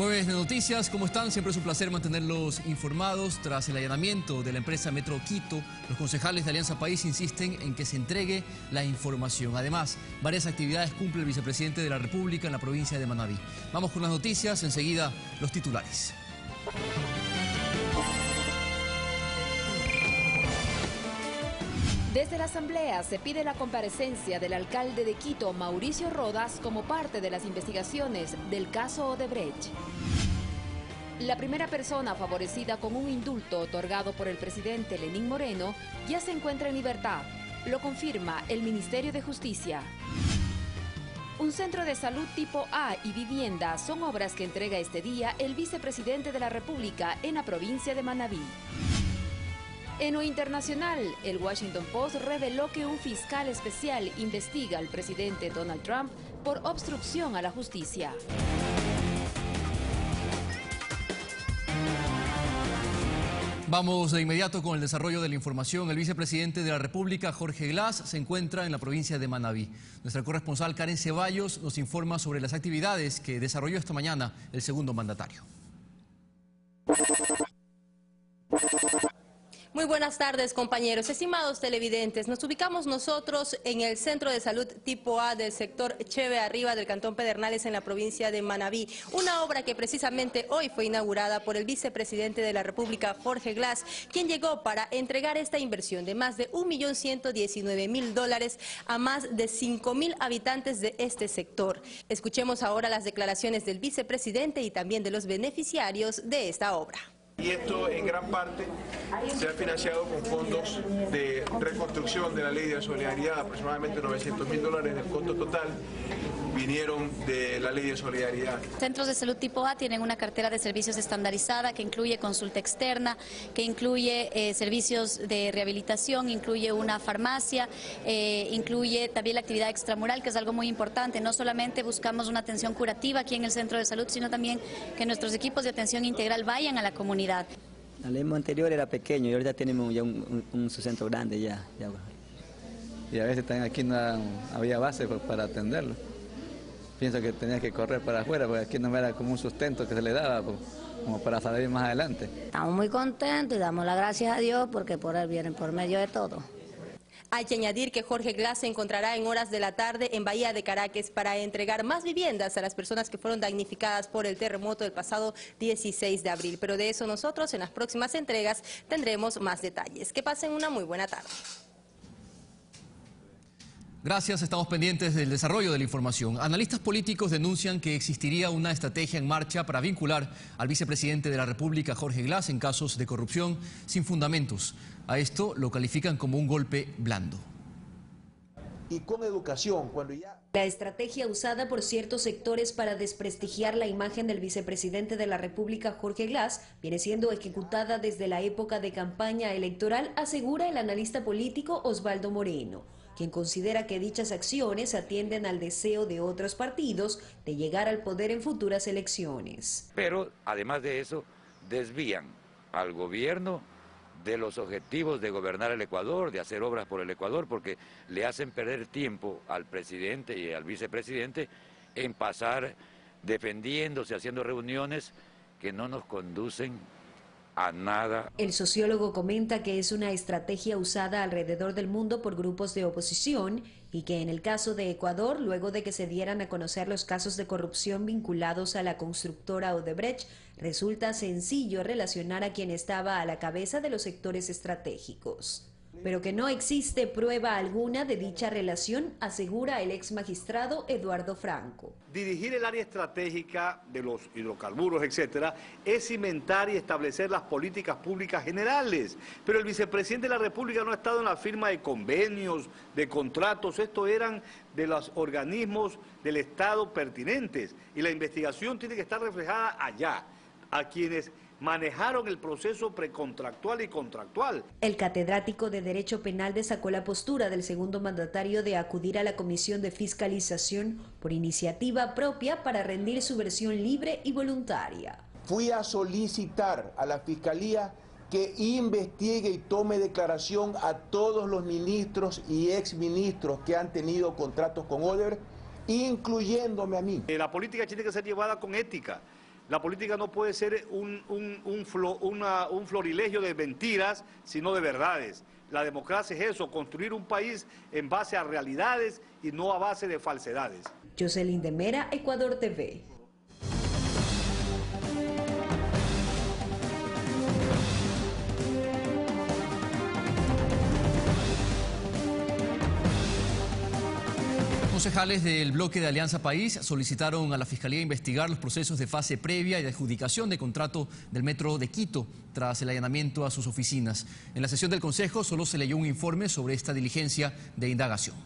Jueves de noticias, ¿cómo están? Siempre es un placer mantenerlos informados. Tras el allanamiento de la empresa Metro Quito, los concejales de Alianza País insisten en que se entregue la información. Además, varias actividades cumple el vicepresidente de la República en la provincia de Manabí. Vamos con las noticias, enseguida los titulares. Desde la Asamblea se pide la comparecencia del alcalde de Quito, Mauricio Rodas, como parte de las investigaciones del caso Odebrecht. La primera persona favorecida con un indulto otorgado por el presidente Lenín Moreno ya se encuentra en libertad. Lo confirma el Ministerio de Justicia. Un centro de salud tipo A y vivienda son obras que entrega este día el vicepresidente de la República en la provincia de Manabí. En lo internacional, el Washington Post reveló que un fiscal especial investiga al presidente Donald Trump por obstrucción a la justicia. Vamos de inmediato con el desarrollo de la información. El vicepresidente de la República, Jorge Glass, se encuentra en la provincia de Manabí. Nuestra corresponsal Karen Ceballos nos informa sobre las actividades que desarrolló esta mañana el segundo mandatario. Muy buenas tardes, compañeros. Estimados televidentes, nos ubicamos nosotros en el Centro de Salud Tipo A del sector Cheve Arriba del Cantón Pedernales en la provincia de Manabí. Una obra que precisamente hoy fue inaugurada por el vicepresidente de la República, Jorge Glass, quien llegó para entregar esta inversión de más de $1.119.000 a más de 5.000 habitantes de este sector. Escuchemos ahora las declaraciones del vicepresidente y también de los beneficiarios de esta obra. Y esto en gran parte se ha financiado con fondos de reconstrucción de la Ley de Solidaridad, aproximadamente $900.000 del costo total vinieron de la Ley de Solidaridad. Centros de salud tipo A tienen una cartera de servicios estandarizada que incluye consulta externa, que incluye servicios de rehabilitación, incluye una farmacia, incluye también la actividad extramural, que es algo muy importante. No solamente buscamos una atención curativa aquí en el centro de salud, sino también que nuestros equipos de atención integral vayan a la comunidad. El lemo anterior era pequeño y ahorita tenemos ya un centro grande ya. Y a veces también aquí no había base para atenderlo. Pienso que tenía que correr para afuera, porque aquí no era como un sustento que se le daba, como para salir más adelante. Estamos muy contentos y damos las gracias a Dios porque por Él viene por medio de todo. Hay que añadir que Jorge Glass se encontrará en horas de la tarde en Bahía de Caracas para entregar más viviendas a las personas que fueron damnificadas por el terremoto del pasado 16 de abril. Pero de eso nosotros en las próximas entregas tendremos más detalles. Que pasen una muy buena tarde. Gracias, estamos pendientes del desarrollo de la información. Analistas políticos denuncian que existiría una estrategia en marcha para vincular al vicepresidente de la República, Jorge Glass, en casos de corrupción sin fundamentos. A esto lo califican como un golpe blando. Y con educación, cuando ya... La estrategia usada por ciertos sectores para desprestigiar la imagen del vicepresidente de la República, Jorge Glass, viene siendo ejecutada desde la época de campaña electoral, asegura el analista político Osvaldo Moreno, quien considera que dichas acciones atienden al deseo de otros partidos de llegar al poder en futuras elecciones. Pero, además de eso, desvían al gobierno de los objetivos de gobernar el Ecuador, de hacer obras por el Ecuador, porque le hacen perder tiempo al presidente y al vicepresidente en pasar defendiéndose, haciendo reuniones que no nos conducen a nada. El sociólogo comenta que es una estrategia usada alrededor del mundo por grupos de oposición y que en el caso de Ecuador, luego de que se dieran a conocer los casos de corrupción vinculados a la constructora Odebrecht, resulta sencillo relacionar a quien estaba a la cabeza de los sectores estratégicos. Pero que no existe prueba alguna de dicha relación, asegura el ex magistrado Eduardo Franco. Dirigir el área estratégica de los hidrocarburos, etcétera, es cimentar y establecer las políticas públicas generales. Pero el vicepresidente de la República no ha estado en la firma de convenios, de contratos, esto eran de los organismos del Estado pertinentes. Y la investigación tiene que estar reflejada allá, a quienes manejaron el proceso precontractual y contractual. El catedrático de Derecho Penal destacó la postura del segundo mandatario de acudir a la Comisión de Fiscalización por iniciativa propia para rendir su versión libre y voluntaria. Fui a solicitar a la Fiscalía que investigue y tome declaración a todos los ministros y exministros que han tenido contratos con Odebrecht, incluyéndome a mí. La política tiene que ser llevada con ética. La política no puede ser un florilegio de mentiras, sino de verdades. La democracia es eso, construir un país en base a realidades y no a base de falsedades. Jocelyn de Mera, Ecuador TV. Concejales del bloque de Alianza País solicitaron a la Fiscalía investigar los procesos de fase previa y de adjudicación de contrato del Metro de Quito tras el allanamiento a sus oficinas. En la sesión del Consejo solo se leyó un informe sobre esta diligencia de indagación.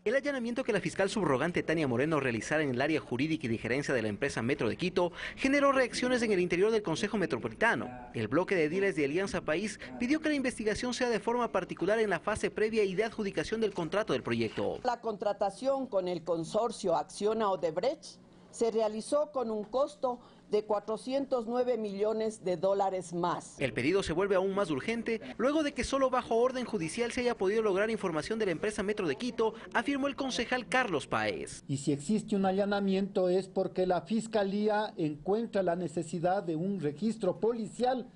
El allanamiento que la fiscal subrogante Tania Moreno realizara en el área jurídica y de gerencia de la empresa Metro de Quito generó reacciones en el interior del Consejo Metropolitano. El bloque de ediles de Alianza País pidió que la investigación sea de forma particular en la fase previa y de adjudicación del contrato del proyecto. La contratación con el consorcio Acciona Odebrecht se realizó con un costo de 409 millones de dólares más. El pedido se vuelve aún más urgente luego de que solo bajo orden judicial se haya podido lograr información de la empresa Metro de Quito, afirmó el concejal Carlos Páez. Y si existe un allanamiento es porque la Fiscalía encuentra la necesidad de un registro policial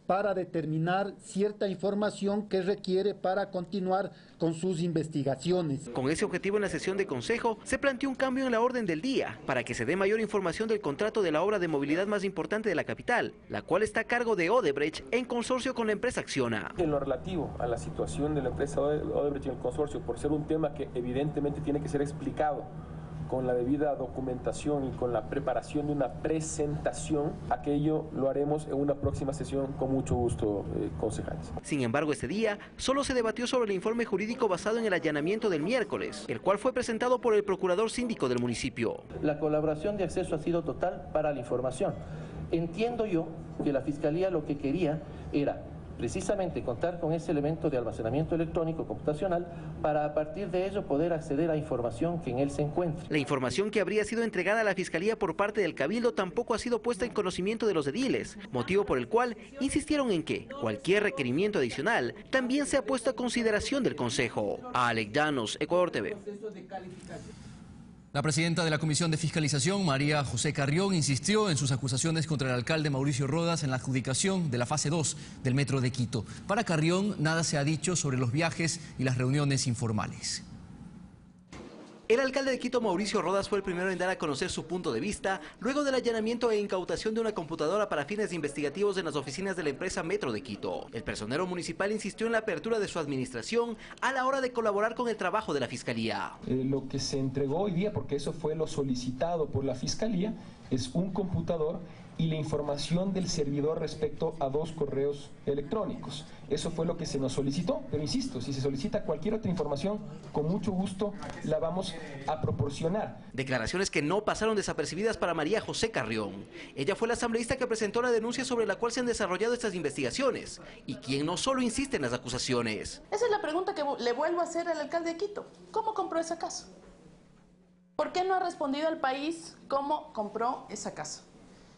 para determinar cierta información que requiere para continuar con sus investigaciones. Con ese objetivo, en la sesión de consejo se planteó un cambio en la orden del día para que se dé mayor información del contrato de la obra de movilidad más importante de la capital, la cual está a cargo de Odebrecht en consorcio con la empresa Acciona. En lo relativo a la situación de la empresa Odebrecht en el consorcio, por ser un tema que evidentemente tiene que ser explicado con la debida documentación y con la preparación de una presentación, aquello lo haremos en una próxima sesión con mucho gusto, concejales. Sin embargo, este día solo se debatió sobre el informe jurídico basado en el allanamiento del miércoles, el cual fue presentado por el procurador síndico del municipio. La colaboración de acceso ha sido total para la información. Entiendo yo que la Fiscalía lo que quería era precisamente contar con ese elemento de almacenamiento electrónico computacional para a partir de ello poder acceder a información que en él se encuentre. La información que habría sido entregada a la Fiscalía por parte del Cabildo tampoco ha sido puesta en conocimiento de los ediles, motivo por el cual insistieron en que cualquier requerimiento adicional también sea puesto a consideración del Consejo. Alex Llanos, Ecuador TV. La presidenta de la Comisión de Fiscalización, María José Carrión, insistió en sus acusaciones contra el alcalde Mauricio Rodas en la adjudicación de la fase 2 del Metro de Quito. Para Carrión, nada se ha dicho sobre los viajes y las reuniones informales. El alcalde de Quito, Mauricio Rodas, fue el primero en dar a conocer su punto de vista luego del allanamiento e incautación de una computadora para fines investigativos en las oficinas de la empresa Metro de Quito. El personero municipal insistió en la apertura de su administración a la hora de colaborar con el trabajo de la Fiscalía. Lo que se entregó hoy día, porque eso fue lo solicitado por la Fiscalía, es un computador y la información del servidor respecto a 2 correos electrónicos. Eso fue lo que se nos solicitó, pero insisto, si se solicita cualquier otra información, con mucho gusto la vamos a proporcionar. Declaraciones que no pasaron desapercibidas para María José Carrión. Ella fue la asambleísta que presentó la denuncia sobre la cual se han desarrollado estas investigaciones y quien no solo insiste en las acusaciones. Esa es la pregunta que le vuelvo a hacer al alcalde de Quito. ¿Cómo compró esa casa? ¿Por qué no ha respondido al país cómo compró esa casa?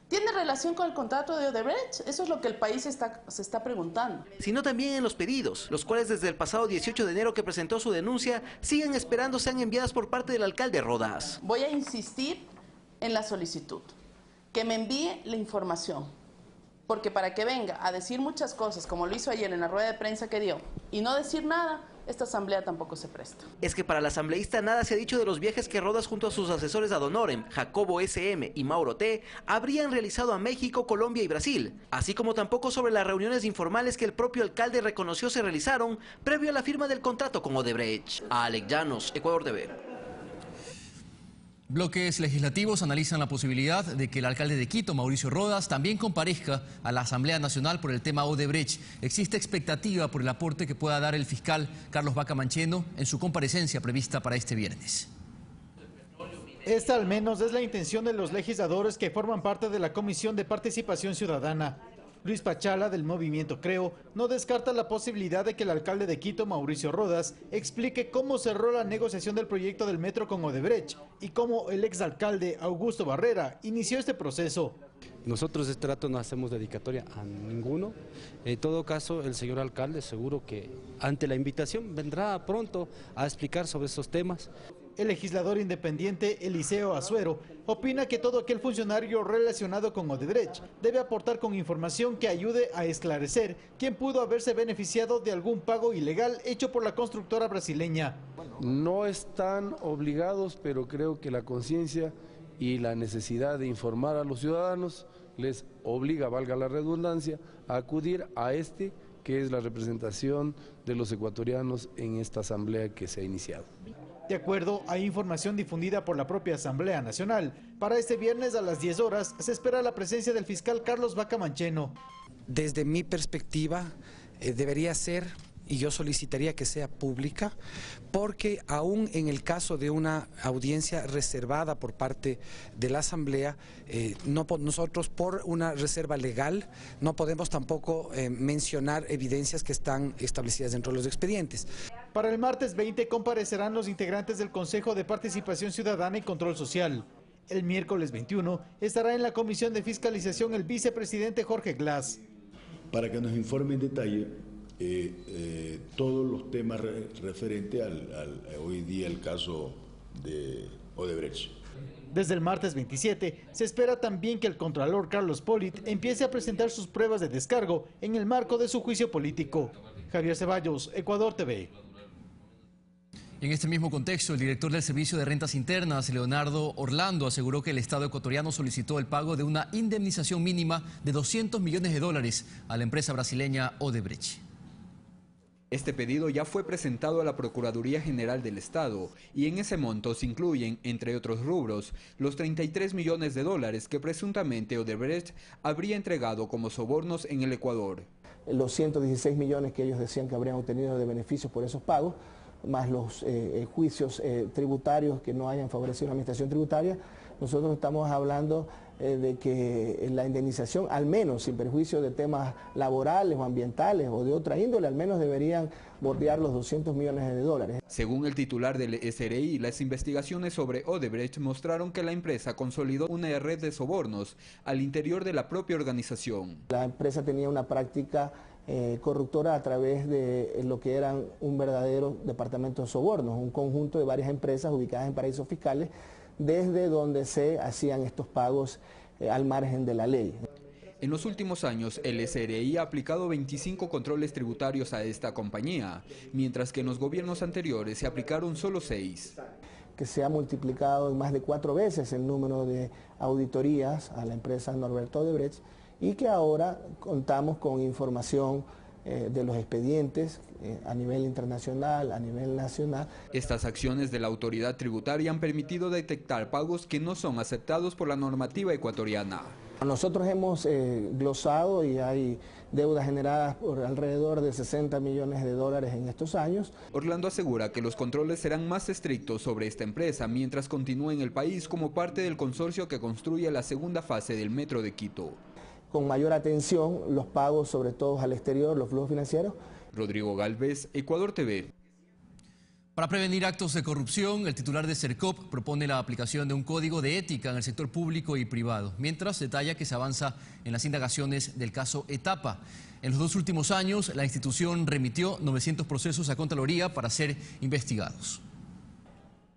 ¿Tiene relación con el contrato de Odebrecht? Eso es lo que el país se está preguntando. Sino también en los pedidos, los cuales desde el pasado 18 de enero que presentó su denuncia, siguen esperando sean enviadas por parte del alcalde Rodas. Voy a insistir en la solicitud, que me envíe la información, porque para que venga a decir muchas cosas, como lo hizo ayer en la rueda de prensa que dio, y no decir nada, esta asamblea tampoco se presta. Es que para la asambleísta nada se ha dicho de los viajes que Rodas junto a sus asesores ad honorem, Jacobo SM y Mauro T, habrían realizado a México, Colombia y Brasil, así como tampoco sobre las reuniones informales que el propio alcalde reconoció se realizaron previo a la firma del contrato con Odebrecht. Alex Llanos, Ecuador TV. Bloques legislativos analizan la posibilidad de que el alcalde de Quito, Mauricio Rodas, también comparezca a la Asamblea Nacional por el tema Odebrecht. Existe expectativa por el aporte que pueda dar el fiscal Carlos Vaca Mancheno en su comparecencia prevista para este viernes. Esta al menos es la intención de los legisladores que forman parte de la Comisión de Participación Ciudadana. Luis Pachala, del movimiento Creo, no descarta la posibilidad de que el alcalde de Quito, Mauricio Rodas, explique cómo cerró la negociación del proyecto del metro con Odebrecht y cómo el exalcalde Augusto Barrera inició este proceso. Nosotros este rato no hacemos dedicatoria a ninguno. En todo caso, el señor alcalde seguro que ante la invitación vendrá pronto a explicar sobre estos temas. El legislador independiente Eliseo Azuero opina que todo aquel funcionario relacionado con Odebrecht debe aportar con información que ayude a esclarecer quién pudo haberse beneficiado de algún pago ilegal hecho por la constructora brasileña. No están obligados, pero creo que la conciencia y la necesidad de informar a los ciudadanos les obliga, valga la redundancia, a acudir a que es la representación de los ecuatorianos en esta asamblea que se ha iniciado. De acuerdo a información difundida por la propia Asamblea Nacional, para este viernes a las 10 horas se espera la presencia del fiscal Carlos Vaca Mancheno. Desde mi perspectiva, debería ser, y yo solicitaría que sea pública, porque aún en el caso de una audiencia reservada por parte de la Asamblea, nosotros por una reserva legal no podemos tampoco mencionar evidencias que están establecidas dentro de los expedientes. Para el martes 20 comparecerán los integrantes del Consejo de Participación Ciudadana y Control Social. El miércoles 21 estará en la Comisión de Fiscalización el vicepresidente Jorge Glass. Para que nos informe en detalle todos los temas referentes hoy día el caso de Odebrecht. Desde el martes 27 se espera también que el contralor Carlos Polit empiece a presentar sus pruebas de descargo en el marco de su juicio político. Javier Ceballos, Ecuador TV. En este mismo contexto, el director del Servicio de Rentas Internas, Leonardo Orlando, aseguró que el Estado ecuatoriano solicitó el pago de una indemnización mínima de $200 millones a la empresa brasileña Odebrecht. Este pedido ya fue presentado a la Procuraduría General del Estado y en ese monto se incluyen, entre otros rubros, los $33 millones que presuntamente Odebrecht habría entregado como sobornos en el Ecuador. Los 116 millones que ellos decían que habrían obtenido de beneficios por esos pagos, más los juicios tributarios que no hayan favorecido la administración tributaria, nosotros estamos hablando de que la indemnización, al menos sin perjuicio de temas laborales o ambientales o de otra índole, al menos deberían bordear los $200 millones. Según el titular del SRI, las investigaciones sobre Odebrecht mostraron que la empresa consolidó una red de sobornos al interior de la propia organización. La empresa tenía una práctica corruptora a través de lo que eran un verdadero departamento de sobornos, un conjunto de varias empresas ubicadas en paraísos fiscales, desde donde se hacían estos pagos al margen de la ley. En los últimos años, el SRI ha aplicado 25 controles tributarios a esta compañía, mientras que en los gobiernos anteriores se aplicaron solo 6. Que se ha multiplicado en más de 4 veces el número de auditorías a la empresa Norberto Odebrecht y que ahora contamos con información de los expedientes a nivel internacional, a nivel nacional. Estas acciones de la autoridad tributaria han permitido detectar pagos que no son aceptados por la normativa ecuatoriana. Nosotros hemos glosado y hay deudas generadas por alrededor de $60 millones en estos años. Orlando asegura que los controles serán más estrictos sobre esta empresa mientras continúe en el país como parte del consorcio que construye la segunda fase del Metro de Quito. Con mayor atención los pagos, sobre todo al exterior, los flujos financieros. Rodrigo Galvez, Ecuador TV. Para prevenir actos de corrupción, el titular de Sercop propone la aplicación de un código de ética en el sector público y privado, mientras detalla que se avanza en las indagaciones del caso Etapa. En los 2 últimos años, la institución remitió 900 procesos a Contraloría para ser investigados.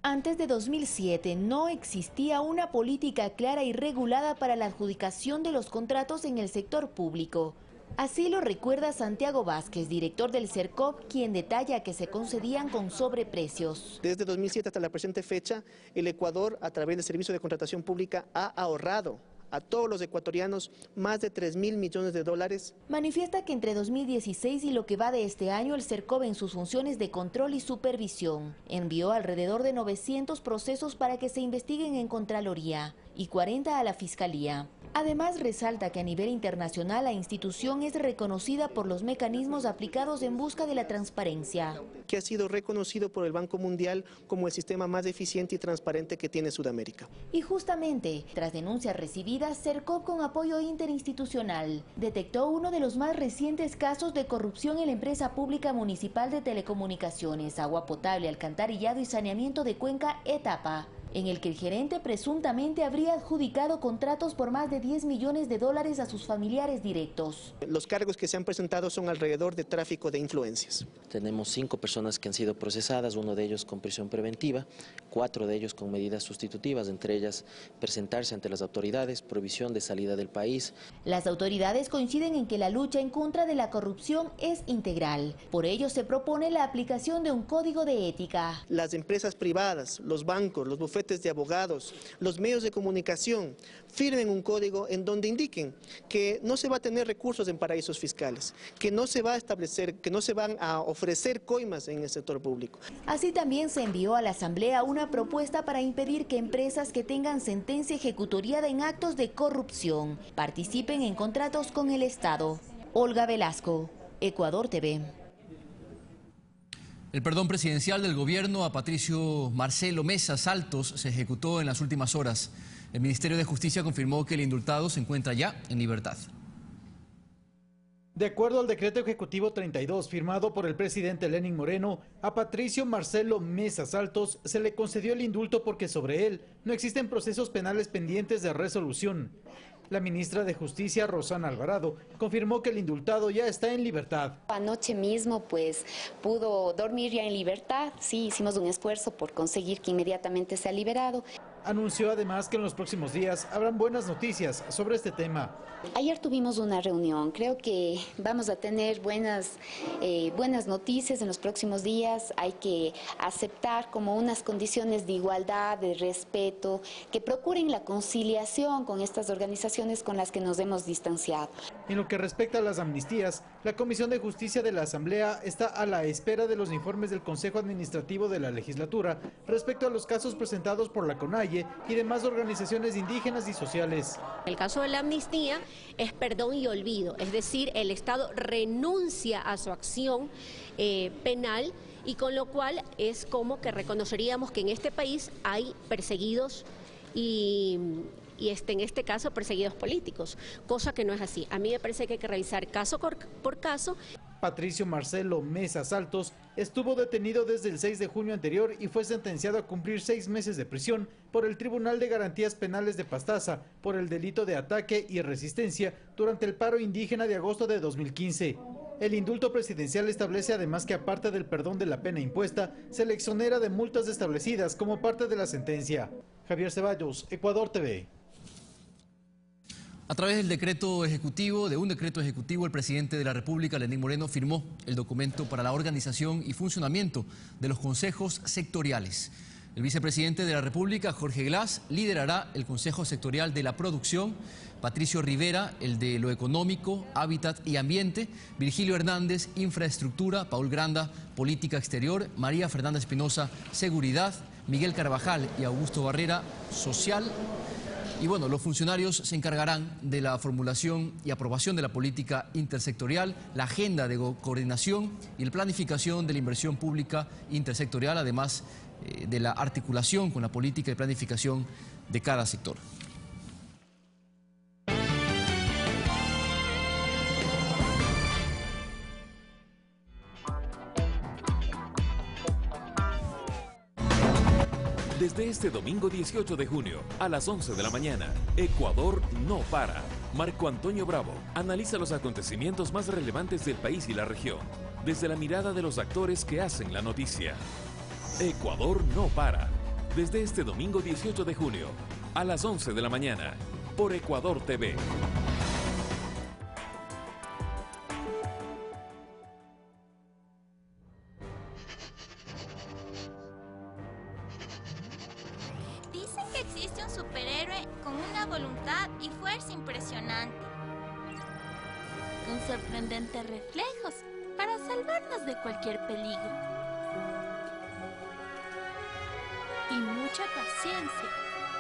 Antes de 2007 no existía una política clara y regulada para la adjudicación de los contratos en el sector público. Así lo recuerda Santiago Vázquez, director del Sercop, quien detalla que se concedían con sobreprecios. Desde 2007 hasta la presente fecha, el Ecuador, a través del Servicio de Contratación Pública, ha ahorrado a todos los ecuatorianos más de $3.000 millones. Manifiesta que entre 2016 y lo que va de este año, el Sercop en sus funciones de control y supervisión envió alrededor de 900 procesos para que se investiguen en Contraloría y 40 a la Fiscalía. Además, resalta que a nivel internacional la institución es reconocida por los mecanismos aplicados en busca de la transparencia. Que ha sido reconocido por el Banco Mundial como el sistema más eficiente y transparente que tiene Sudamérica. Y justamente, tras denuncias recibidas, Sercop, con apoyo interinstitucional, detectó uno de los más recientes casos de corrupción en la empresa pública municipal de telecomunicaciones, agua potable, alcantarillado y saneamiento de Cuenca, Etapa. en el que el gerente presuntamente habría adjudicado contratos por más de 10 millones de dólares a sus familiares directos. Los cargos que se han presentado son alrededor de tráfico de influencias. Tenemos 5 personas que han sido procesadas, 1 de ellos con prisión preventiva, 4 de ellos con medidas sustitutivas, entre ellas presentarse ante las autoridades, prohibición de salida del país. Las autoridades coinciden en que la lucha en contra de la corrupción es integral. Por ello se propone la aplicación de un código de ética. Las empresas privadas, los bancos, los bufetes de abogados, los medios de comunicación firmen un código en donde indiquen que no se va a tener recursos en paraísos fiscales, que no se va a establecer, que no se van a ofrecer coimas en el sector público. Así también se envió a la Asamblea una propuesta para impedir que empresas que tengan sentencia ejecutoriada en actos de corrupción participen en contratos con el Estado. Olga Velasco, Ecuador TV. El perdón presidencial del gobierno a Patricio Marcelo Mesa Saltos se ejecutó en las últimas horas. El Ministerio de Justicia confirmó que el indultado se encuentra ya en libertad. De acuerdo al decreto ejecutivo 32 firmado por el presidente Lenín Moreno, a Patricio Marcelo Mesa Saltos se le concedió el indulto porque sobre él no existen procesos penales pendientes de resolución. La ministra de Justicia, Rosana Alvarado, confirmó que el indultado ya está en libertad. Anoche mismo pues pudo dormir ya en libertad. Sí, hicimos un esfuerzo por conseguir que inmediatamente sea liberado. Anunció además que en los próximos días habrán buenas noticias sobre este tema. Ayer tuvimos una reunión, creo que vamos a tener buenas noticias en los próximos días. Hay que aceptar como unas condiciones de igualdad, de respeto, que procuren la conciliación con estas organizaciones con las que nos hemos distanciado. En lo que respecta a las amnistías, la Comisión de Justicia de la Asamblea está a la espera de los informes del Consejo Administrativo de la Legislatura respecto a los casos presentados por la CONAIE y demás organizaciones indígenas y sociales. El caso de la amnistía es perdón y olvido, es decir, el Estado renuncia a su acción penal y con lo cual es como que reconoceríamos que en este país hay perseguidos y en este caso perseguidos políticos, cosa que no es así. A mí me parece que hay que revisar caso por caso. Patricio Marcelo Mesa Saltos estuvo detenido desde el 6 de junio anterior y fue sentenciado a cumplir 6 meses de prisión por el Tribunal de Garantías Penales de Pastaza por el delito de ataque y resistencia durante el paro indígena de agosto de 2015. El indulto presidencial establece además que aparte del perdón de la pena impuesta, se le exonera de multas establecidas como parte de la sentencia. Javier Ceballos, Ecuador TV. A través del decreto ejecutivo, el presidente de la República, Lenín Moreno, firmó el documento para la organización y funcionamiento de los consejos sectoriales. El vicepresidente de la República, Jorge Glass, liderará el Consejo Sectorial de la Producción, Patricio Rivera, el de lo Económico, Hábitat y Ambiente, Virgilio Hernández, Infraestructura, Paul Granda, Política Exterior, María Fernanda Espinosa, Seguridad, Miguel Carvajal y Augusto Barrera, Social. Y bueno, los funcionarios se encargarán de la formulación y aprobación de la política intersectorial, la agenda de coordinación y la planificación de la inversión pública intersectorial, además de la articulación con la política y planificación de cada sector. Desde este domingo 18 de junio a las 11 de la mañana, Ecuador no para. Marco Antonio Bravo analiza los acontecimientos más relevantes del país y la región, desde la mirada de los actores que hacen la noticia. Ecuador no para. Desde este domingo 18 de junio a las 11 de la mañana, por Ecuador TV. Dicen que existe un superhéroe con una voluntad y fuerza impresionante, con sorprendentes reflejos para salvarnos de cualquier peligro y mucha paciencia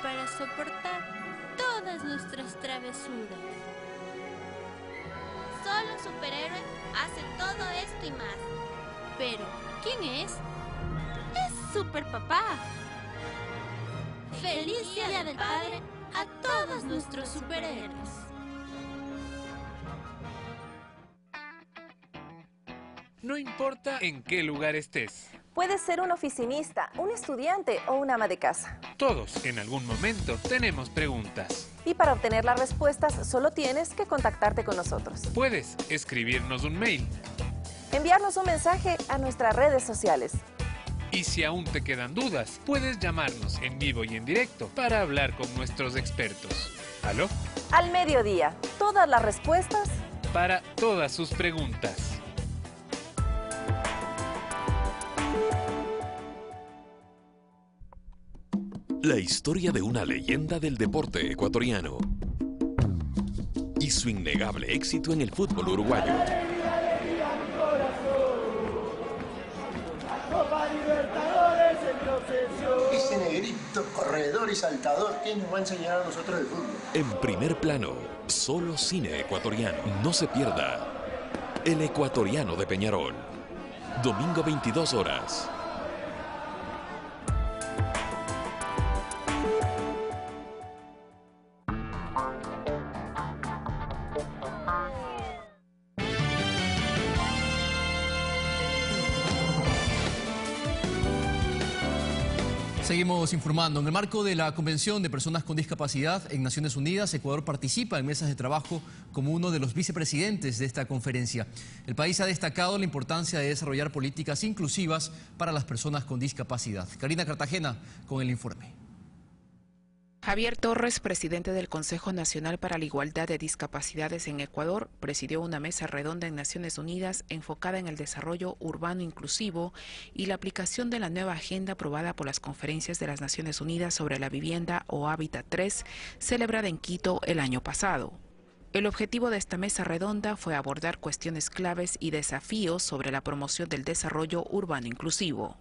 para soportar todas nuestras travesuras. Solo un superhéroe hace todo esto y más. Pero, ¿quién es? ¡Es Super Papá! ¡Feliz Día del Padre a todos nuestros superhéroes! No importa en qué lugar estés, Puedes ser un oficinista, un estudiante o una ama de casa. Todos, en algún momento, tenemos preguntas. Y para obtener las respuestas, solo tienes que contactarte con nosotros. Puedes escribirnos un mail. Enviarnos un mensaje a nuestras redes sociales. Y si aún te quedan dudas, puedes llamarnos en vivo y en directo para hablar con nuestros expertos. ¿Aló? Al mediodía, todas las respuestas para todas sus preguntas. La historia de una leyenda del deporte ecuatoriano y su innegable éxito en el fútbol uruguayo. Ese negrito, corredor y saltador, ¿quién nos va a enseñar a nosotros el fútbol? En primer plano, solo cine ecuatoriano. No se pierda El Ecuatoriano de Peñarol. Domingo 22 horas. Seguimos informando. En el marco de la Convención de Personas con Discapacidad en Naciones Unidas, Ecuador participa en mesas de trabajo como uno de los vicepresidentes de esta conferencia. El país ha destacado la importancia de desarrollar políticas inclusivas para las personas con discapacidad. Karina Cartagena con el informe. Javier Torres, presidente del Consejo Nacional para la Igualdad de Discapacidades en Ecuador, presidió una mesa redonda en Naciones Unidas enfocada en el desarrollo urbano inclusivo y la aplicación de la nueva agenda aprobada por las Conferencias de las Naciones Unidas sobre la Vivienda o Hábitat 3, celebrada en Quito el año pasado. El objetivo de esta mesa redonda fue abordar cuestiones claves y desafíos sobre la promoción del desarrollo urbano inclusivo.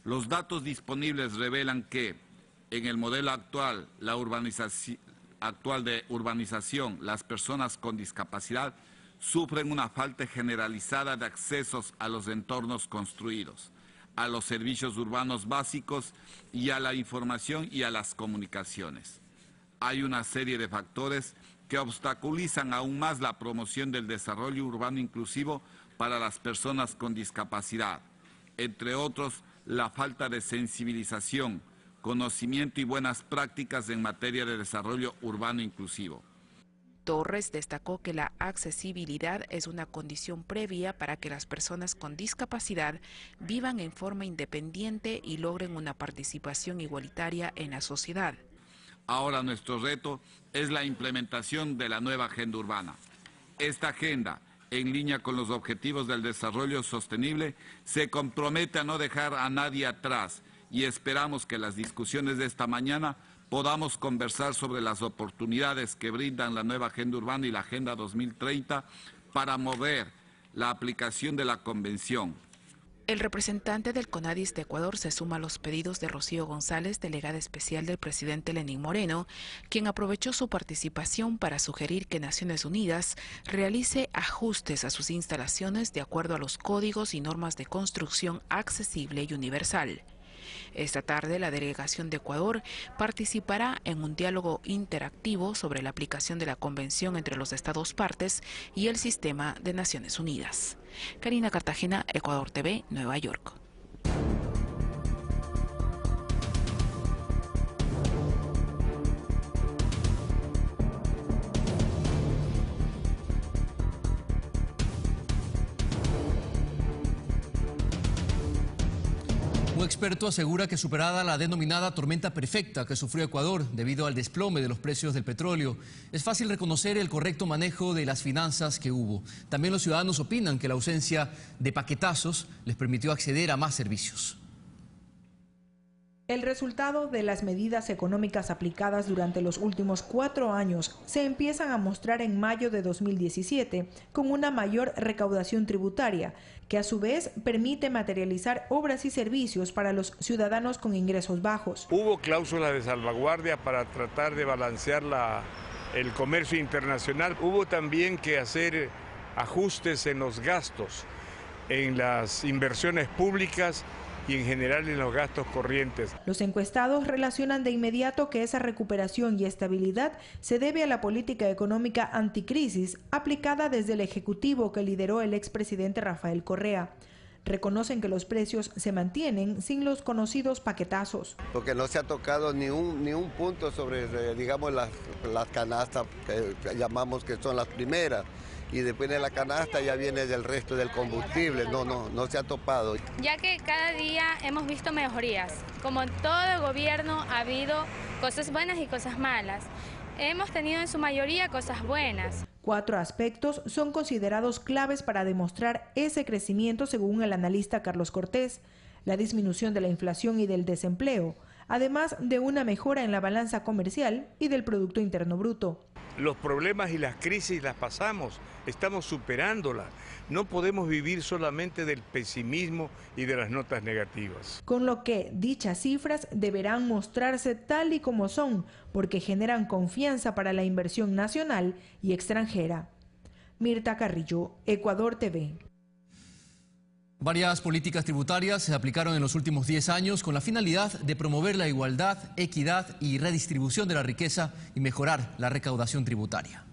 Los datos disponibles revelan que en el modelo actual, de urbanización, las personas con discapacidad sufren una falta generalizada de accesos a los entornos construidos, a los servicios urbanos básicos y a la información y a las comunicaciones. Hay una serie de factores que obstaculizan aún más la promoción del desarrollo urbano inclusivo para las personas con discapacidad, entre otros la falta de sensibilización, conocimiento y buenas prácticas en materia de desarrollo urbano inclusivo. Torres destacó que la accesibilidad es una condición previa para que las personas con discapacidad vivan en forma independiente y logren una participación igualitaria en la sociedad. Ahora nuestro reto es la implementación de la nueva agenda urbana. Esta agenda, en línea con los objetivos del desarrollo sostenible, se compromete a no dejar a nadie atrás, y esperamos que las discusiones de esta mañana podamos conversar sobre las oportunidades que brindan la nueva Agenda Urbana y la Agenda 2030 para mover la aplicación de la Convención. El representante del CONADIS de Ecuador se suma a los pedidos de Rocío González, delegada especial del presidente Lenín Moreno, quien aprovechó su participación para sugerir que Naciones Unidas realice ajustes a sus instalaciones de acuerdo a los códigos y normas de construcción accesible y universal. Esta tarde, la delegación de Ecuador participará en un diálogo interactivo sobre la aplicación de la Convención entre los Estados partes y el sistema de Naciones Unidas. Karina Cartagena, Ecuador TV, Nueva York. Un experto asegura que superada la denominada tormenta perfecta que sufrió Ecuador debido al desplome de los precios del petróleo, es fácil reconocer el correcto manejo de las finanzas que hubo. También los ciudadanos opinan que la ausencia de paquetazos les permitió acceder a más servicios. El resultado de las medidas económicas aplicadas durante los últimos 4 años se empiezan a mostrar en mayo de 2017 con una mayor recaudación tributaria, que a su vez permite materializar obras y servicios para los ciudadanos con ingresos bajos. Hubo cláusulas de salvaguardia para tratar de balancear el comercio internacional. Hubo también que hacer ajustes en los gastos, en las inversiones públicas y en general en los gastos corrientes. Los encuestados relacionan de inmediato que esa recuperación y estabilidad se debe a la política económica anticrisis aplicada desde el Ejecutivo que lideró el expresidente Rafael Correa. reconocen que los precios se mantienen sin los conocidos paquetazos. Porque no se ha tocado ni un punto sobre, digamos, las canastas que llamamos que son las primeras. Y después de la canasta ya viene del resto del combustible, no se ha topado. Ya que cada día hemos visto mejorías, como en todo gobierno ha habido cosas buenas y cosas malas. Hemos tenido en su mayoría cosas buenas. 4 aspectos son considerados claves para demostrar ese crecimiento según el analista Carlos Cortés: la disminución de la inflación y del desempleo, además de una mejora en la balanza comercial y del Producto Interno Bruto. Los problemas y las crisis las pasamos, estamos superándolas. No podemos vivir solamente del pesimismo y de las notas negativas. Con lo que dichas cifras deberán mostrarse tal y como son, porque generan confianza para la inversión nacional y extranjera. Mirta Carrillo, Ecuador TV. Varias políticas tributarias se aplicaron en los últimos 10 años con la finalidad de promover la igualdad, equidad y redistribución de la riqueza y mejorar la recaudación tributaria.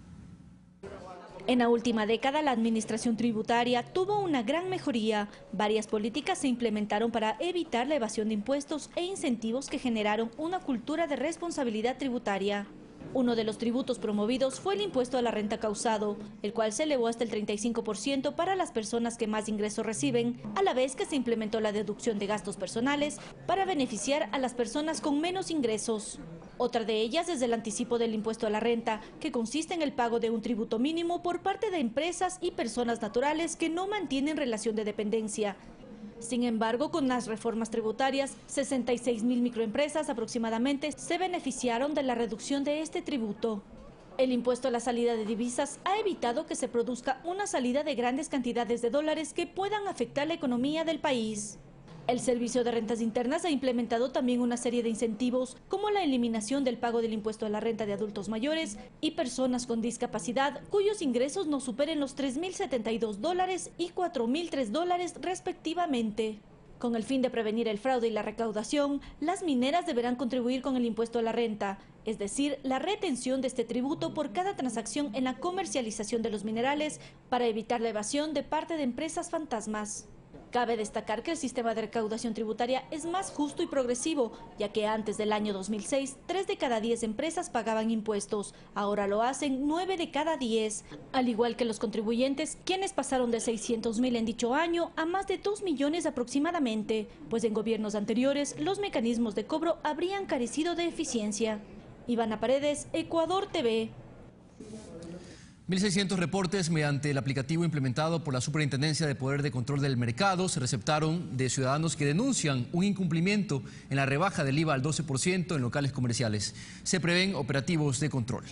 En la última década, la administración tributaria tuvo una gran mejoría. Varias políticas se implementaron para evitar la evasión de impuestos e incentivos que generaron una cultura de responsabilidad tributaria. Uno de los tributos promovidos fue el impuesto a la renta causado, el cual se elevó hasta el 35% para las personas que más ingresos reciben, a la vez que se implementó la deducción de gastos personales para beneficiar a las personas con menos ingresos. Otra de ellas es el anticipo del impuesto a la renta, que consiste en el pago de un tributo mínimo por parte de empresas y personas naturales que no mantienen relación de dependencia. Sin embargo, con las reformas tributarias, 66.000 microempresas aproximadamente se beneficiaron de la reducción de este tributo. El impuesto a la salida de divisas ha evitado que se produzca una salida de grandes cantidades de dólares que puedan afectar la economía del país. El Servicio de Rentas Internas ha implementado también una serie de incentivos, como la eliminación del pago del impuesto a la renta de adultos mayores y personas con discapacidad, cuyos ingresos no superen los $3.072 y $4.003 respectivamente. Con el fin de prevenir el fraude y la recaudación, las mineras deberán contribuir con el impuesto a la renta, es decir, la retención de este tributo por cada transacción en la comercialización de los minerales para evitar la evasión de parte de empresas fantasmas. Cabe destacar que el sistema de recaudación tributaria es más justo y progresivo, ya que antes del año 2006, 3 de cada 10 empresas pagaban impuestos. Ahora lo hacen 9 de cada 10, al igual que los contribuyentes, quienes pasaron de 600.000 en dicho año a más de 2 millones aproximadamente, pues en gobiernos anteriores los mecanismos de cobro habrían carecido de eficiencia. Ivana Paredes, Ecuador TV. 1.600 reportes mediante el aplicativo implementado por la Superintendencia de Poder de Control del Mercado se receptaron de ciudadanos que denuncian un incumplimiento en la rebaja del IVA al 12% en locales comerciales. Se prevén operativos de control.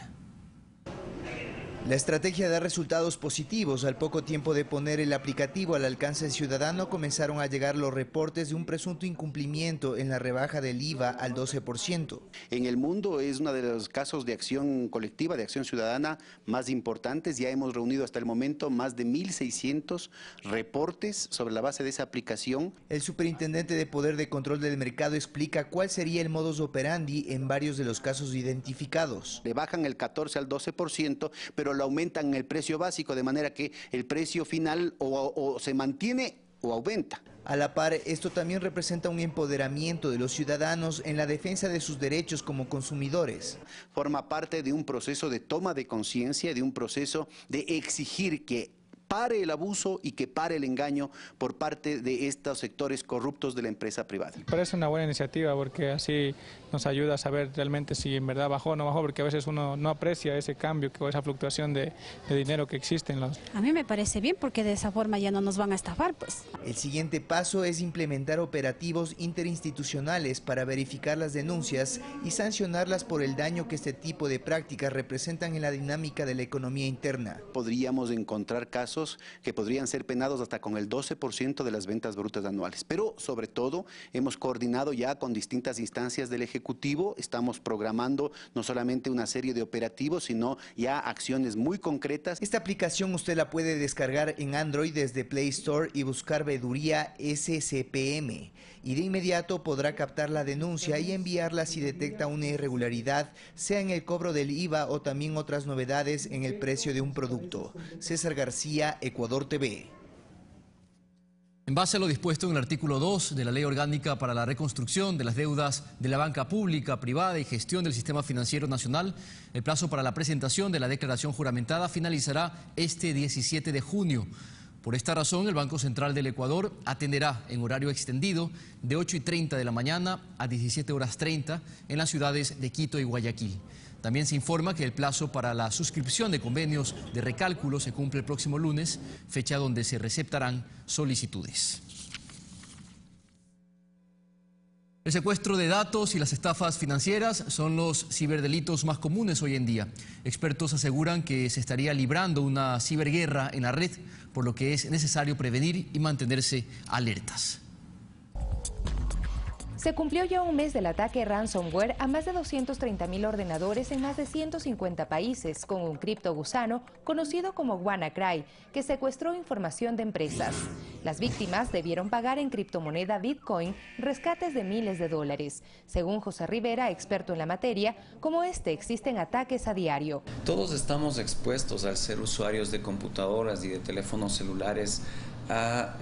La estrategia da resultados positivos. Al poco tiempo de poner el aplicativo al alcance del ciudadano, comenzaron a llegar los reportes de un presunto incumplimiento en la rebaja del IVA al 12%. En el mundo es uno de los casos de acción colectiva, de acción ciudadana más importantes. Ya hemos reunido hasta el momento más de 1.600 reportes sobre la base de esa aplicación. El superintendente de Poder de Control del Mercado explica cuál sería el modus operandi en varios de los casos identificados. Le bajan el 14 al 12%, pero lo aumentan en el precio básico, de manera que el precio final o se mantiene o aumenta. A la par, esto también representa un empoderamiento de los ciudadanos en la defensa de sus derechos como consumidores. Forma parte de un proceso de toma de conciencia, de un proceso de exigir que pare el abuso y que pare el engaño por parte de estos sectores corruptos de la empresa privada. Parece una buena iniciativa porque así nos ayuda a saber realmente si en verdad bajó o no bajó, porque a veces uno no aprecia ese cambio o esa fluctuación de dinero que existe en los... A mí me parece bien porque de esa forma ya no nos van a estafar, pues. El siguiente paso es implementar operativos interinstitucionales para verificar las denuncias y sancionarlas por el daño que este tipo de prácticas representan en la dinámica de la economía interna. Podríamos encontrar casos que podrían ser penados hasta con el 12% de las ventas brutas anuales. Pero sobre todo hemos coordinado ya con distintas instancias del Ejecutivo, estamos programando no solamente una serie de operativos, sino ya acciones muy concretas. Esta aplicación usted la puede descargar en Android desde Play Store y buscar Veeduría SCPM. Y de inmediato podrá captar la denuncia y enviarla si detecta una irregularidad, sea en el cobro del IVA o también otras novedades en el precio de un producto. César García, Ecuador TV. En base a lo dispuesto en el artículo 2 de la Ley Orgánica para la Reconstrucción de las Deudas de la Banca Pública, Privada y Gestión del Sistema Financiero Nacional, el plazo para la presentación de la declaración juramentada finalizará este 17 de junio. Por esta razón, el Banco Central del Ecuador atenderá en horario extendido de 8:30 de la mañana a 17:30 en las ciudades de Quito y Guayaquil. También se informa que el plazo para la suscripción de convenios de recálculo se cumple el próximo lunes, fecha donde se receptarán solicitudes. El secuestro de datos y las estafas financieras son los ciberdelitos más comunes hoy en día. Expertos aseguran que se estaría librando una ciberguerra en la red, por lo que es necesario prevenir y mantenerse alertas. Se cumplió ya un mes del ataque ransomware a más de 230.000 ordenadores en más de 150 países con un criptogusano conocido como WannaCry, que secuestró información de empresas. Las víctimas debieron pagar en criptomoneda Bitcoin rescates de miles de dólares. Según José Rivera, experto en la materia, como existen ataques a diario. Todos estamos expuestos al ser usuarios de computadoras y de teléfonos celulares a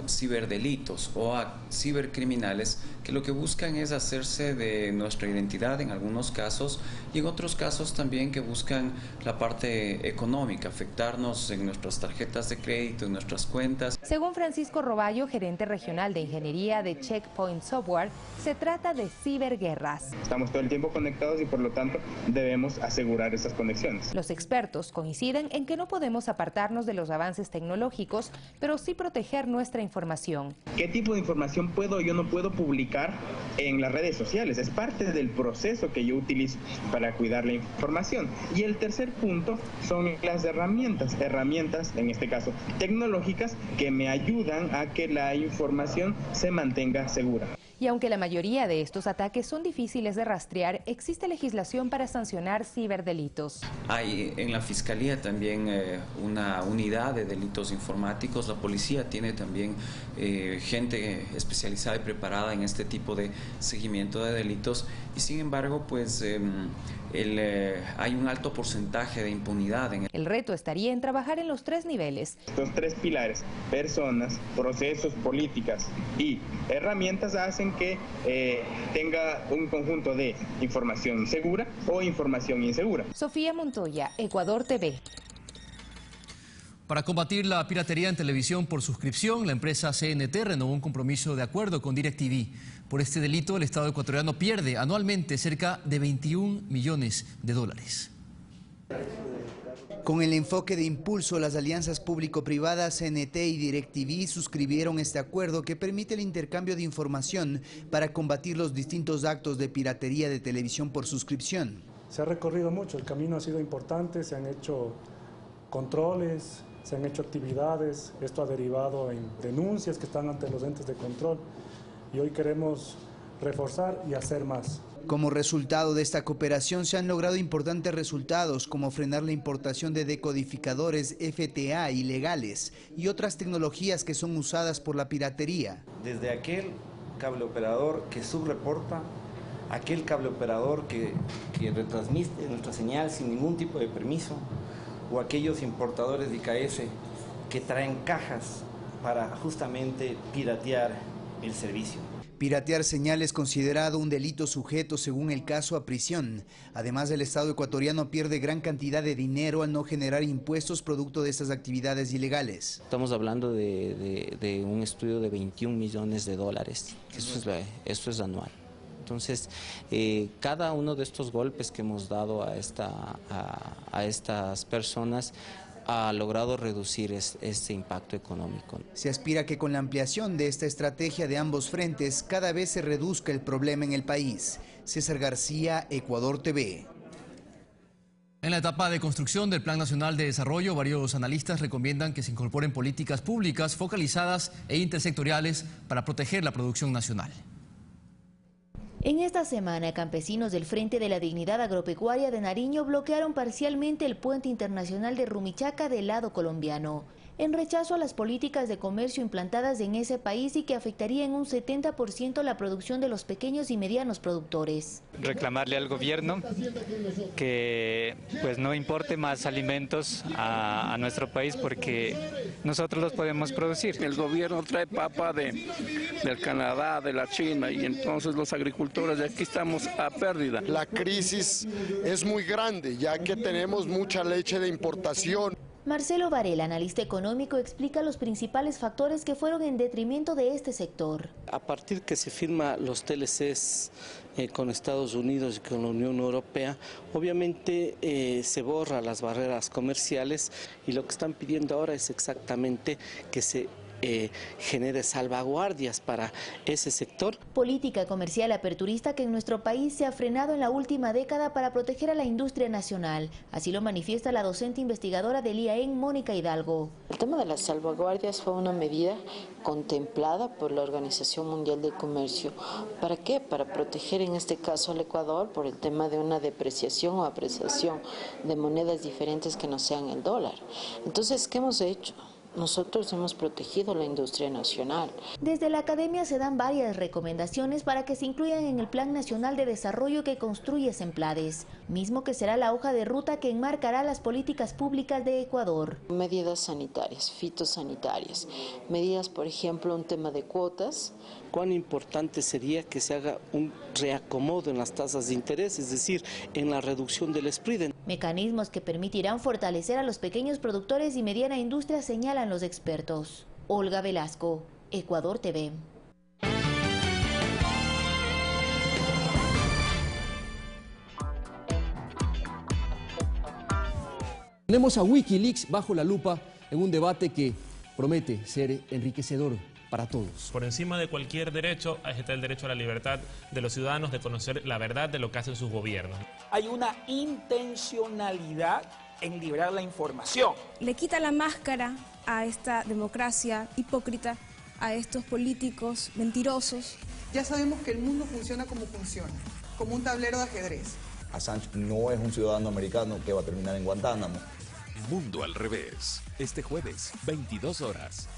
ciberdelitos o a cibercriminales que lo que buscan es hacerse de nuestra identidad en algunos casos y en otros casos también que buscan la parte económica, afectarnos en nuestras tarjetas de crédito, en nuestras cuentas. Según Francisco Roballo, gerente regional de ingeniería de Checkpoint Software, se trata de ciberguerras. Estamos todo el tiempo conectados y por lo tanto debemos asegurar esas conexiones. Los expertos coinciden en que no podemos apartarnos de los avances tecnológicos, pero sí proteger nuestra información. ¿Qué tipo de información puedo o yo no puedo publicar en las redes sociales? Es parte del proceso que yo utilizo para cuidar la información. Y el tercer punto son las herramientas en este caso tecnológicas, que me ayudan a que la información se mantenga segura. Y aunque la mayoría de estos ataques son difíciles de rastrear, existe legislación para sancionar ciberdelitos. Hay en la Fiscalía también una unidad de delitos informáticos. La policía tiene también gente especializada y preparada en este tipo de seguimiento de delitos. Y sin embargo, pues hay un alto porcentaje de impunidad. El reto estaría en trabajar en los 3 niveles. Estos 3 pilares, personas, procesos, políticas y herramientas, hacen que tenga un conjunto de información segura o información insegura. Sofía Montoya, Ecuador TV. Para combatir la piratería en televisión por suscripción, la empresa CNT renovó un compromiso de acuerdo con DirecTV. Por este delito, el Estado ecuatoriano pierde anualmente cerca de 21 millones de dólares. Con el enfoque de impulso, las alianzas público-privadas CNT y DirecTV suscribieron este acuerdo que permite el intercambio de información para combatir los distintos actos de piratería de televisión por suscripción. Se ha recorrido mucho, el camino ha sido importante, se han hecho controles, se han hecho actividades, esto ha derivado en denuncias que están ante los entes de control y hoy queremos reforzar y hacer más. Como resultado de esta cooperación se han logrado importantes resultados como frenar la importación de decodificadores FTA ilegales y otras tecnologías que son usadas por la piratería. Desde aquel cable operador que subreporta, aquel cable operador que retransmite nuestra señal sin ningún tipo de permiso, o aquellos importadores de IKS que traen cajas para justamente piratear el servicio. Piratear señal es considerado un delito sujeto, según el caso, a prisión. Además, el Estado ecuatoriano pierde gran cantidad de dinero al no generar impuestos producto de estas actividades ilegales. Estamos hablando de un estudio de 21 millones de dólares. Eso es anual. Entonces, cada uno de estos golpes que hemos dado a estas personas ha logrado reducir este impacto económico. Se aspira que con la ampliación de esta estrategia de ambos frentes, cada vez se reduzca el problema en el país. César García, Ecuador TV. En la etapa de construcción del Plan Nacional de Desarrollo, varios analistas recomiendan que se incorporen políticas públicas focalizadas e intersectoriales para proteger la producción nacional. En esta semana, campesinos del Frente de la Dignidad Agropecuaria de Nariño bloquearon parcialmente el puente internacional de Rumichaca del lado colombiano. en rechazo a las políticas de comercio implantadas en ese país y que afectarían un 70% la producción de los pequeños y medianos productores. Reclamarle al gobierno que pues no importe más alimentos a nuestro país porque nosotros los podemos producir. El gobierno trae papa del Canadá, de la China, y entonces los agricultores de aquí estamos a pérdida. La crisis es muy grande ya que tenemos mucha leche de importación. Marcelo Varela, analista económico, explica los principales factores que fueron en detrimento de este sector. A partir que se firma los TLCs con Estados Unidos y con la Unión Europea, obviamente se borran las barreras comerciales y lo que están pidiendo ahora es exactamente que se genere salvaguardias para ese sector. Política comercial aperturista que en nuestro país se ha frenado en la última década para proteger a la industria nacional. Así lo manifiesta la docente investigadora del IAEN, Mónica Hidalgo. El tema de las salvaguardias fue una medida contemplada por la Organización Mundial del Comercio. ¿Para qué? Para proteger en este caso al Ecuador por el tema de una depreciación o apreciación de monedas diferentes que no sean el dólar. Entonces, ¿qué hemos hecho? Nosotros hemos protegido la industria nacional. Desde la academia se dan varias recomendaciones para que se incluyan en el Plan Nacional de Desarrollo que construye Semplades, mismo que será la hoja de ruta que enmarcará las políticas públicas de Ecuador. Medidas sanitarias, fitosanitarias, medidas, por ejemplo, un tema de cuotas. Cuán importante sería que se haga un reacomodo en las tasas de interés, es decir, en la reducción del spread. Mecanismos que permitirán fortalecer a los pequeños productores y mediana industria, señalan los expertos. Olga Velasco, Ecuador TV. Tenemos a Wikileaks bajo la lupa en un debate que promete ser enriquecedor para todos. Por encima de cualquier derecho está el derecho a la libertad de los ciudadanos de conocer la verdad de lo que hacen sus gobiernos. Hay una intencionalidad en liberar la información. Le quita la máscara a esta democracia hipócrita, a estos políticos mentirosos. Ya sabemos que el mundo funciona como funciona, como un tablero de ajedrez. Assange no es un ciudadano americano que va a terminar en Guantánamo. Mundo al revés, este jueves, 22 horas.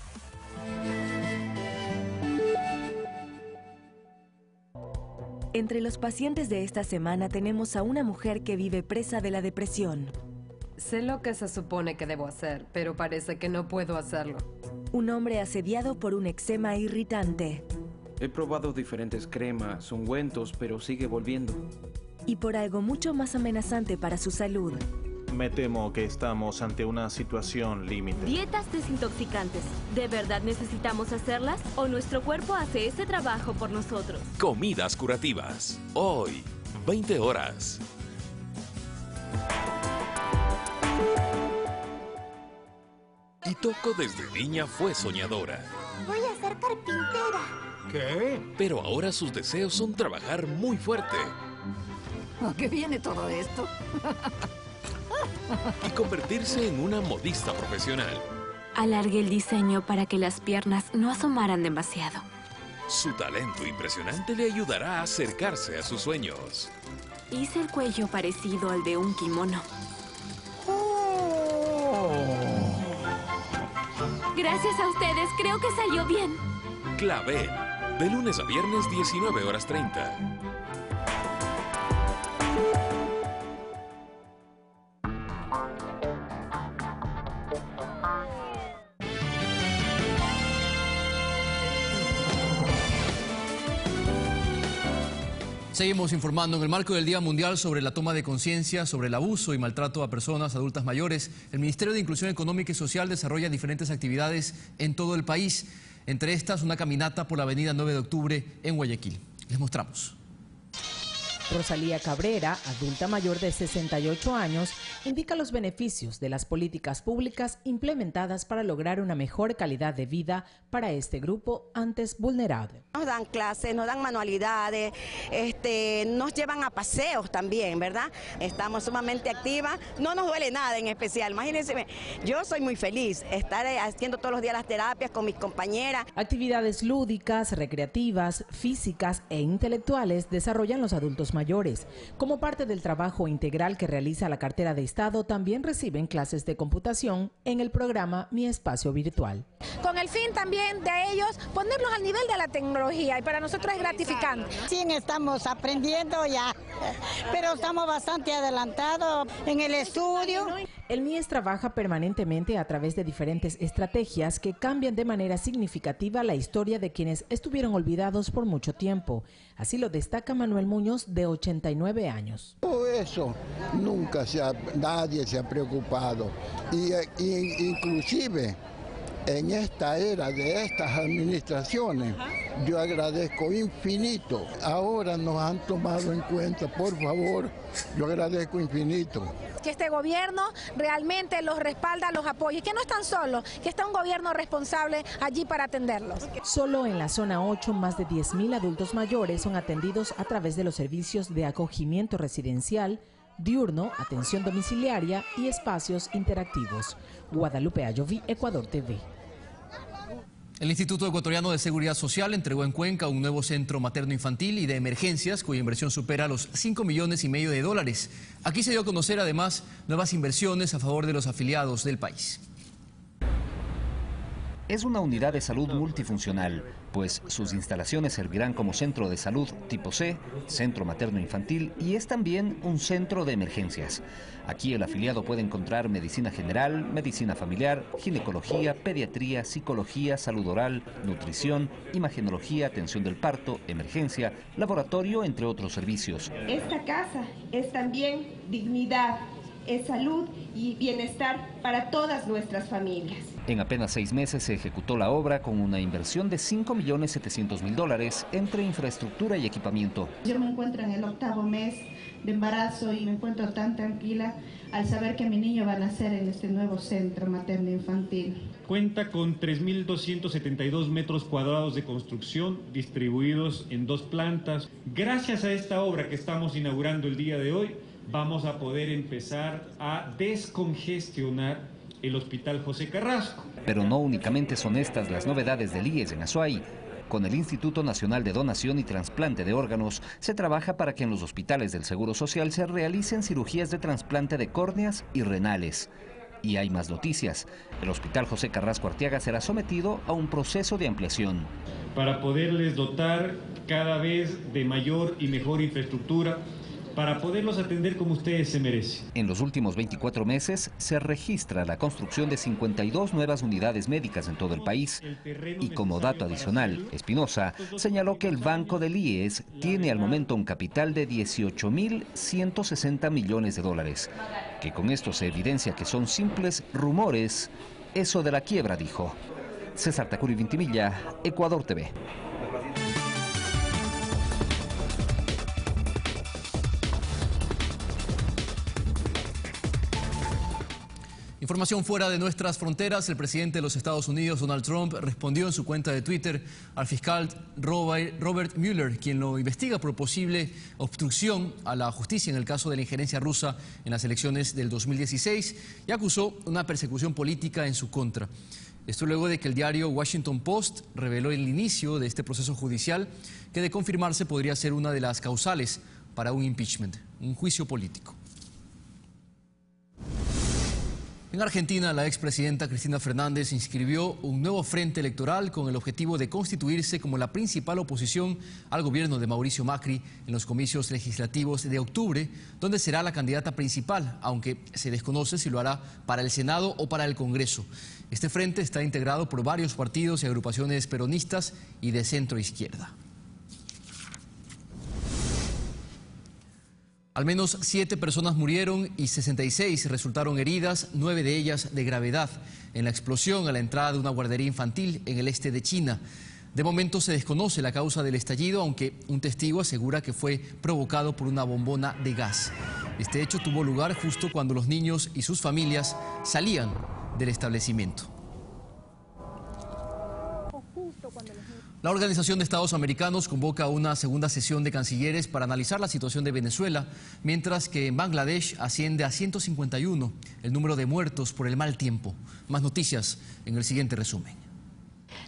Entre los pacientes de esta semana tenemos a una mujer que vive presa de la depresión. Sé lo que se supone que debo hacer, pero parece que no puedo hacerlo. Un hombre asediado por un eczema irritante. He probado diferentes cremas, ungüentos, pero sigue volviendo. Y por algo mucho más amenazante para su salud. Me temo que estamos ante una situación límite. Dietas desintoxicantes. ¿De verdad necesitamos hacerlas? ¿O nuestro cuerpo hace ese trabajo por nosotros? Comidas curativas. Hoy, 20 horas. Itoko desde niña fue soñadora. Voy a ser carpintera. ¿Qué? Pero ahora sus deseos son trabajar muy fuerte. ¿A qué viene todo esto? Y convertirse en una modista profesional. Alargué el diseño para que las piernas no asomaran demasiado. Su talento impresionante le ayudará a acercarse a sus sueños. Hice el cuello parecido al de un kimono. Gracias a ustedes, creo que salió bien. Clavel, de lunes a viernes, 19:30. Seguimos informando. En el marco del Día Mundial sobre la toma de conciencia sobre el abuso y maltrato a personas adultas mayores, el Ministerio de Inclusión Económica y Social desarrolla diferentes actividades en todo el país. Entre estas, una caminata por la avenida 9 de octubre en Guayaquil. Les mostramos. Rosalía Cabrera, adulta mayor de 68 años, indica los beneficios de las políticas públicas implementadas para lograr una mejor calidad de vida para este grupo antes vulnerable. Nos dan clases, nos dan manualidades, nos llevan a paseos también, ¿verdad? Estamos sumamente activas, no nos duele nada en especial. Imagínense, yo soy muy feliz estar haciendo todos los días las terapias con mis compañeras. Actividades lúdicas, recreativas, físicas e intelectuales desarrollan los adultos adultos mayores. Como parte del trabajo integral que realiza la cartera de Estado, también reciben clases de computación en el programa Mi Espacio Virtual. Con el fin también de ellos ponerlos al nivel de la tecnología, y para nosotros es gratificante. Sí, estamos aprendiendo ya, pero estamos bastante adelantados en el estudio. El MIES trabaja permanentemente a través de diferentes estrategias que cambian de manera significativa la historia de quienes estuvieron olvidados por mucho tiempo. Así lo destaca Manuel Muñoz, de 89 años. Todo eso nunca nadie se ha preocupado, y inclusive en esta era de estas administraciones, yo agradezco infinito. Ahora nos han tomado en cuenta, por favor, yo agradezco infinito. Que este gobierno realmente los respalda, los apoya, y que no están solos, que está un gobierno responsable allí para atenderlos. Solo en la zona 8, más de 10.000 adultos mayores son atendidos a través de los servicios de acogimiento residencial, diurno, atención domiciliaria y espacios interactivos. Guadalupe Ayoví, Ecuador TV. El Instituto Ecuatoriano de Seguridad Social entregó en Cuenca un nuevo centro materno-infantil y de emergencias cuya inversión supera los $5,5 millones de dólares. Aquí se dio a conocer además nuevas inversiones a favor de los afiliados del país. Es una unidad de salud multifuncional, pues sus instalaciones servirán como centro de salud tipo C, centro materno-infantil, y es también un centro de emergencias. Aquí el afiliado puede encontrar medicina general, medicina familiar, ginecología, pediatría, psicología, salud oral, nutrición, imagenología, atención del parto, emergencia, laboratorio, entre otros servicios. Esta casa es también dignidad, es salud y bienestar para todas nuestras familias. En apenas 6 meses se ejecutó la obra con una inversión de $5,700,000 entre infraestructura y equipamiento. Yo me encuentro en el 8º mes de embarazo y me encuentro tan tranquila al saber que mi niño va a nacer en este nuevo centro materno-infantil. Cuenta con 3.272 metros cuadrados de construcción distribuidos en 2 plantas. Gracias a esta obra que estamos inaugurando el día de hoy, vamos a poder empezar a descongestionar el Hospital José Carrasco. Pero no únicamente son estas las novedades del IES en Azuay. Con el Instituto Nacional de Donación y Trasplante de Órganos se trabaja para que en los hospitales del Seguro Social se realicen cirugías de trasplante de córneas y renales. Y hay más noticias. El Hospital José Carrasco Arteaga será sometido a un proceso de ampliación. Para poderles dotar cada vez de mayor y mejor infraestructura, para poderlos atender como ustedes se merecen. En los últimos 24 meses se registra la construcción de 52 nuevas unidades médicas en todo el país. Y como dato adicional, Espinosa señaló que el Banco del IES tiene al momento un capital de $18,160 millones. Que con esto se evidencia que son simples rumores. Eso de la quiebra, dijo. César Tacuri Vintimilla, Ecuador TV. Información fuera de nuestras fronteras. El presidente de los Estados Unidos, Donald Trump, respondió en su cuenta de Twitter al fiscal Robert Mueller, quien lo investiga por posible obstrucción a la justicia en el caso de la injerencia rusa en las elecciones del 2016, y acusó una persecución política en su contra. Esto luego de que el diario Washington Post reveló el inicio de este proceso judicial, que de confirmarse podría ser una de las causales para un impeachment, un juicio político. En Argentina, la expresidenta Cristina Fernández inscribió un nuevo frente electoral con el objetivo de constituirse como la principal oposición al gobierno de Mauricio Macri en los comicios legislativos de octubre, donde será la candidata principal, aunque se desconoce si lo hará para el Senado o para el Congreso. Este frente está integrado por varios partidos y agrupaciones peronistas y de centro izquierda. Al menos 7 personas murieron y 66 resultaron heridas, 9 de ellas de gravedad, en la explosión a la entrada de una guardería infantil en el este de China. De momento se desconoce la causa del estallido, aunque un testigo asegura que fue provocado por una bombona de gas. Este hecho tuvo lugar justo cuando los niños y sus familias salían del establecimiento. La Organización de Estados Americanos convoca una segunda sesión de cancilleres para analizar la situación de Venezuela, mientras que en Bangladesh asciende a 151 el número de muertos por el mal tiempo. Más noticias en el siguiente resumen.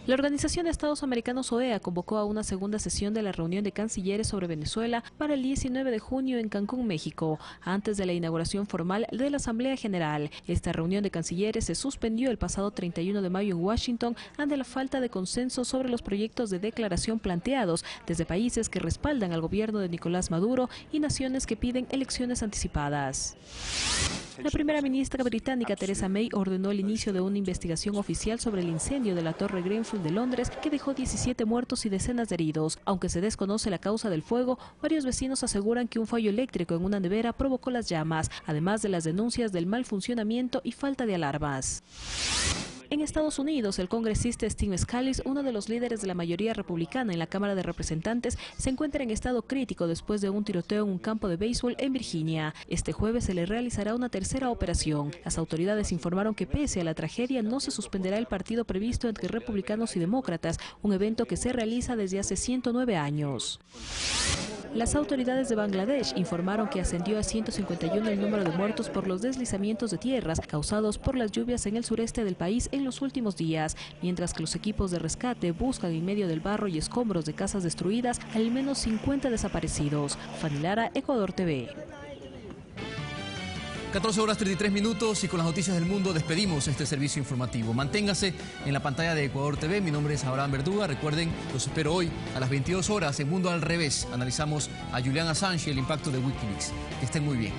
La Organización de Estados Americanos OEA convocó a una segunda sesión de la reunión de cancilleres sobre Venezuela para el 19 de junio en Cancún, México, antes de la inauguración formal de la Asamblea General. Esta reunión de cancilleres se suspendió el pasado 31 de mayo en Washington ante la falta de consenso sobre los proyectos de declaración planteados desde países que respaldan al gobierno de Nicolás Maduro y naciones que piden elecciones anticipadas. La primera ministra británica Theresa May ordenó el inicio de una investigación oficial sobre el incendio de la Torre Grenfell de Londres que dejó 17 muertos y decenas de heridos. Aunque se desconoce la causa del fuego, varios vecinos aseguran que un fallo eléctrico en una nevera provocó las llamas, además de las denuncias del mal funcionamiento y falta de alarmas. En Estados Unidos, el congresista Steve Scalise, uno de los líderes de la mayoría republicana en la Cámara de Representantes, se encuentra en estado crítico después de un tiroteo en un campo de béisbol en Virginia. Este jueves se le realizará una tercera operación. Las autoridades informaron que pese a la tragedia no se suspenderá el partido previsto entre republicanos y demócratas, un evento que se realiza desde hace 109 años. Las autoridades de Bangladesh informaron que ascendió a 151 el número de muertos por los deslizamientos de tierras causados por las lluvias en el sureste del país en los últimos días, mientras que los equipos de rescate buscan en medio del barro y escombros de casas destruidas al menos 50 desaparecidos. Fanny Lara, Ecuador TV. 14 horas 33 minutos y con las noticias del mundo despedimos este servicio informativo. Manténgase en la pantalla de Ecuador TV. Mi nombre es Abraham Verduga. Recuerden, los espero hoy a las 22 horas en Mundo al Revés. Analizamos a Julian Assange y el impacto de Wikileaks. Que estén muy bien.